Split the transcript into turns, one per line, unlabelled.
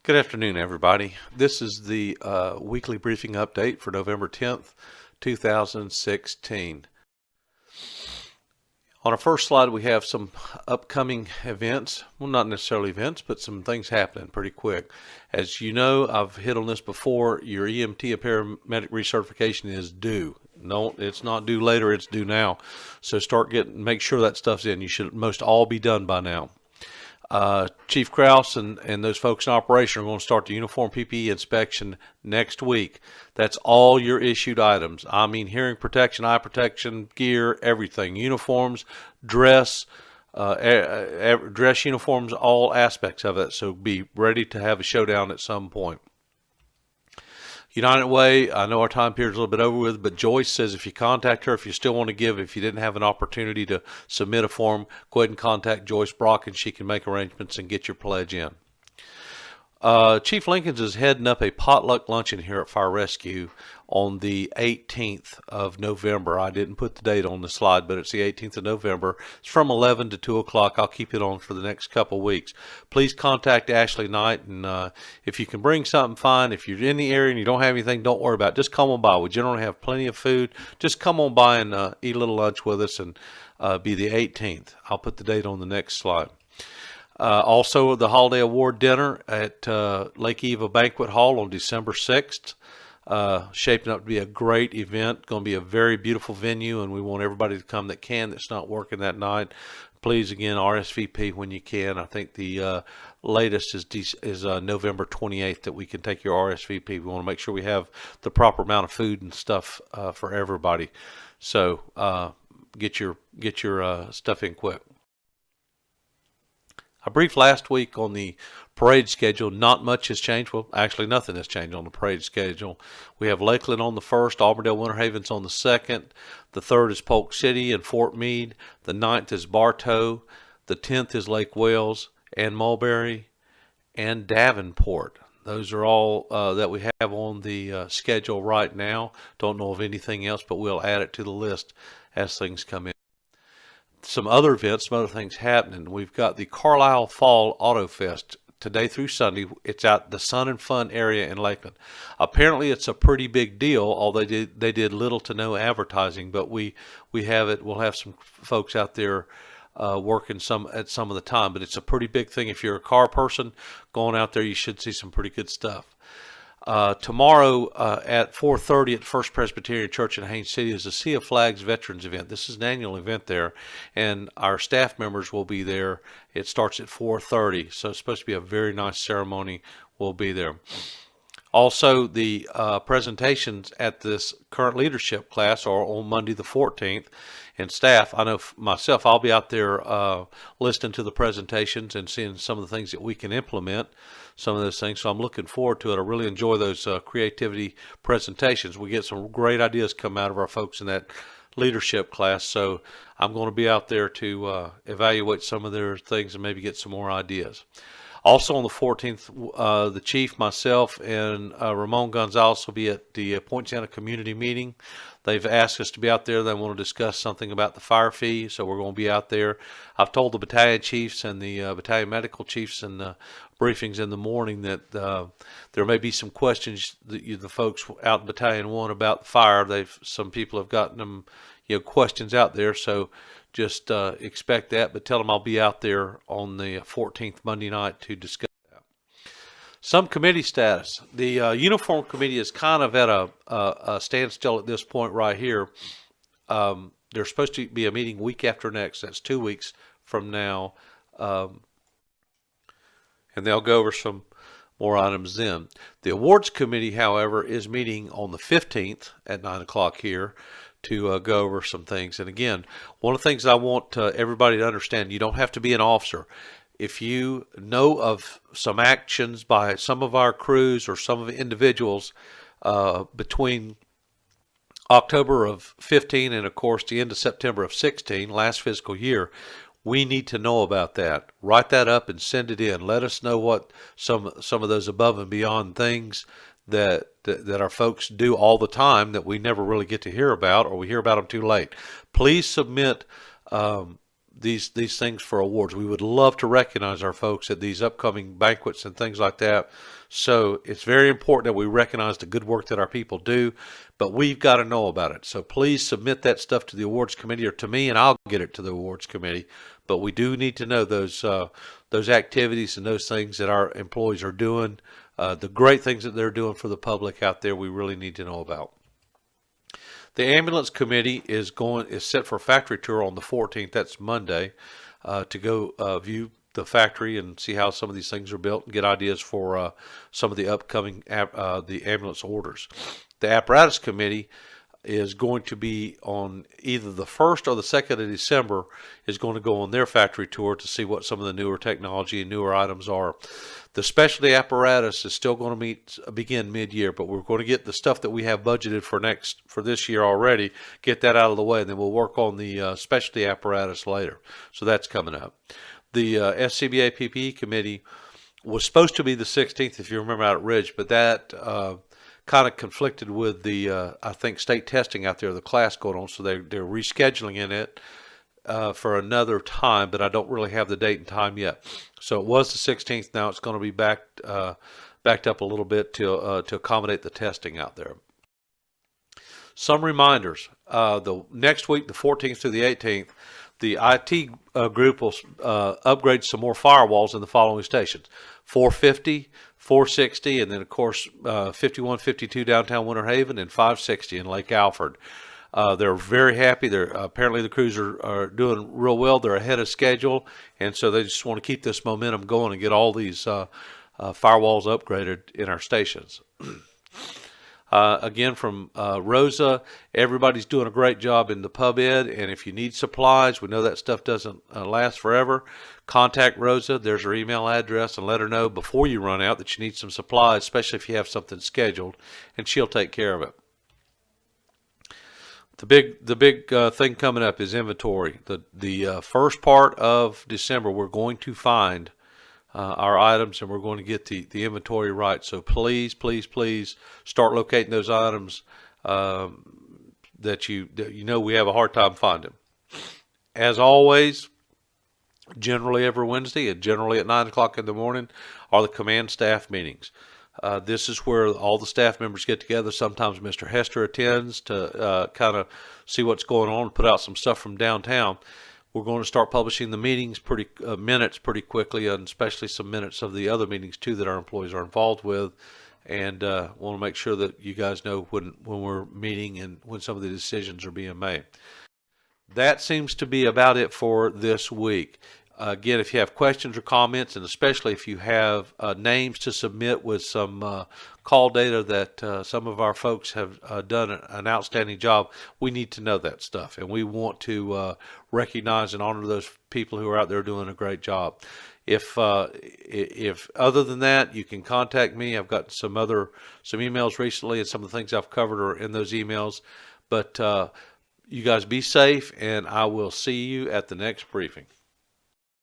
Good afternoon, everybody. This is the weekly briefing update for November 10th, 2016. On our first slide, we have some upcoming events. Well, not necessarily events, but some things happening pretty quick. As you know, I've hit on this before, your EMT and paramedic recertification is due. No, it's not due later, it's due now. So make sure that stuff's in. You should most all be done by now. Chief Kraus and those folks in operation are going to start the uniform PPE inspection next week. That's all your issued items. I mean, hearing protection, eye protection, gear, everything. Uniforms, dress, dress uniforms, all aspects of it. So be ready to have a showdown at some point. United Way, I know our time period is a little bit over with, but Joyce says if you contact her, if you still want to give, if you didn't have an opportunity to submit a form, go ahead and contact Joyce Brock and she can make arrangements and get your pledge in. Chief Lincolns is heading up a potluck luncheon here at Fire Rescue on the 18th of November. I didn't put the date on the slide, but it's the 18th of November. It's from 11 to 2 o'clock. I'll keep it on for the next couple of weeks. Please contact Ashley Knight, and if you can bring something, fine. If you're in the area and you don't have anything, don't worry about it. Just come on by. We generally have plenty of food. Just come on by and eat a little lunch with us, and be the 18th. I'll put the date on the next slide. Also, the Holiday Award Dinner at Lake Eva Banquet Hall on December 6th. Shaping up to be a great event. Going to be a very beautiful venue, and we want everybody to come that can, that's not working that night. Please, again, RSVP when you can. I think the latest is November 28th that we can take your RSVP. We want to make sure we have the proper amount of food and stuff for everybody. So get your stuff in quick. I briefed last week on the parade schedule. Not much has changed. Well, actually, nothing has changed on the parade schedule. We have Lakeland on the 1st, Auburndale Winter Haven's on the 2nd. The 3rd is Polk City and Fort Meade. The 9th is Bartow. The 10th is Lake Wales and Mulberry and Davenport. Those are all that we have on the schedule right now. Don't know of anything else, but we'll add it to the list as things come in. Some other events, some other things happening. We've got the Carlisle Fall Auto Fest today through Sunday. It's out the Sun and Fun area in Lakeland. Apparently, it's a pretty big deal. Although they did little to no advertising, but we have it. We'll have some folks out there working at some of the time. But it's a pretty big thing. If you're a car person going out there, you should see some pretty good stuff. Tomorrow at 4:30 at First Presbyterian Church in Haines City is the Sea of Flags Veterans event. This is an annual event there, and our staff members will be there. It starts at 4:30, so it's supposed to be a very nice ceremony. We'll be there. Also, the presentations at this current leadership class are on Monday the 14th. And staff, I know myself, I'll be out there listening to the presentations and seeing some of the things that we can implement, some of those things. So I'm looking forward to it. I really enjoy those creativity presentations. We get some great ideas come out of our folks in that leadership class. So I'm going to be out there to evaluate some of their things and maybe get some more ideas. Also on the 14th, the chief, myself, and Ramon Gonzalez will be at the Point Santa community meeting. They've asked us to be out there. They want to discuss something about the fire fee, so we're going to be out there. I've told the battalion chiefs and the battalion medical chiefs in the briefings in the morning that there may be some questions that the folks out in Battalion 1 about the fire. Some people have gotten them, questions out there, so just expect that, but tell them I'll be out there on the 14th Monday night to discuss that. Some committee status. The uniform committee is kind of at a standstill at this point right here. There's supposed to be a meeting week after next. That's 2 weeks from now. And they'll go over some more items then. The awards committee, however, is meeting on the 15th at 9 o'clock here to go over some things. And again, one of the things I want everybody to understand, you don't have to be an officer. If you know of some actions by some of our crews or some of the individuals between October of 15 and of course the end of September of 16, last fiscal year, we need to know about that. Write that up and send it in. Let us know what some of those above and beyond things that our folks do all the time that we never really get to hear about, or we hear about them too late. Please submit these things for awards. We would love to recognize our folks at these upcoming banquets and things like that. So it's very important that we recognize the good work that our people do, but we've got to know about it. So please submit that stuff to the awards committee or to me, and I'll get it to the awards committee. But we do need to know those activities and those things that our employees are doing, the great things that they're doing for the public out there. We really need to know about. The ambulance committee is set for a factory tour on the 14th. That's Monday, to go view the factory and see how some of these things are built and get ideas for some of the upcoming the ambulance orders. The apparatus committee is going to be on either the 1st or the 2nd of December, is going to go on their factory tour to see what some of the newer technology and newer items are. The specialty apparatus is still going to begin mid-year, but we're going to get the stuff that we have budgeted for this year already, get that out of the way, and then we'll work on the specialty apparatus later. So that's coming up. The SCBA PPE committee was supposed to be the 16th, if you remember, out at Ridge, but that kind of conflicted with the I think state testing out there, the class going on, so they're rescheduling it for another time, but I don't really have the date and time yet. So it was the 16th. Now it's going to be backed up a little bit to accommodate the testing out there. Some reminders: the next week, the 14th through the 18th, the IT group will upgrade some more firewalls in the following stations: 450, 460, and then of course 5152 downtown Winter Haven, and 560 in Lake Alfred. They're very happy. Apparently the crews are doing real well. They're ahead of schedule, and so they just want to keep this momentum going and get all these firewalls upgraded in our stations. Again, from Rosa, everybody's doing a great job in the pub ed, and if you need supplies, we know that stuff doesn't last forever. Contact Rosa. There's her email address, and let her know before you run out that you need some supplies, especially if you have something scheduled, and she'll take care of it. The big thing coming up is inventory. The first part of December, we're going to find our items, and we're going to get the inventory right. So please, please, please start locating those items that you know we have a hard time finding. As always, generally every Wednesday and generally at 9 o'clock in the morning are the command staff meetings. This is where all the staff members get together. Sometimes Mr. Hester attends to kind of see what's going on and put out some stuff from downtown. We're going to start publishing the meetings minutes pretty quickly, and especially some minutes of the other meetings too that our employees are involved with. And want to make sure that you guys know when we're meeting and when some of the decisions are being made. That seems to be about it for this week. Again, if you have questions or comments, and especially if you have names to submit with some call data that some of our folks have done an outstanding job, we need to know that stuff, and we want to recognize and honor those people who are out there doing a great job. If other than that, you can contact me. I've got some emails recently, and some of the things I've covered are in those emails. But you guys be safe, and I will see you at the next briefing.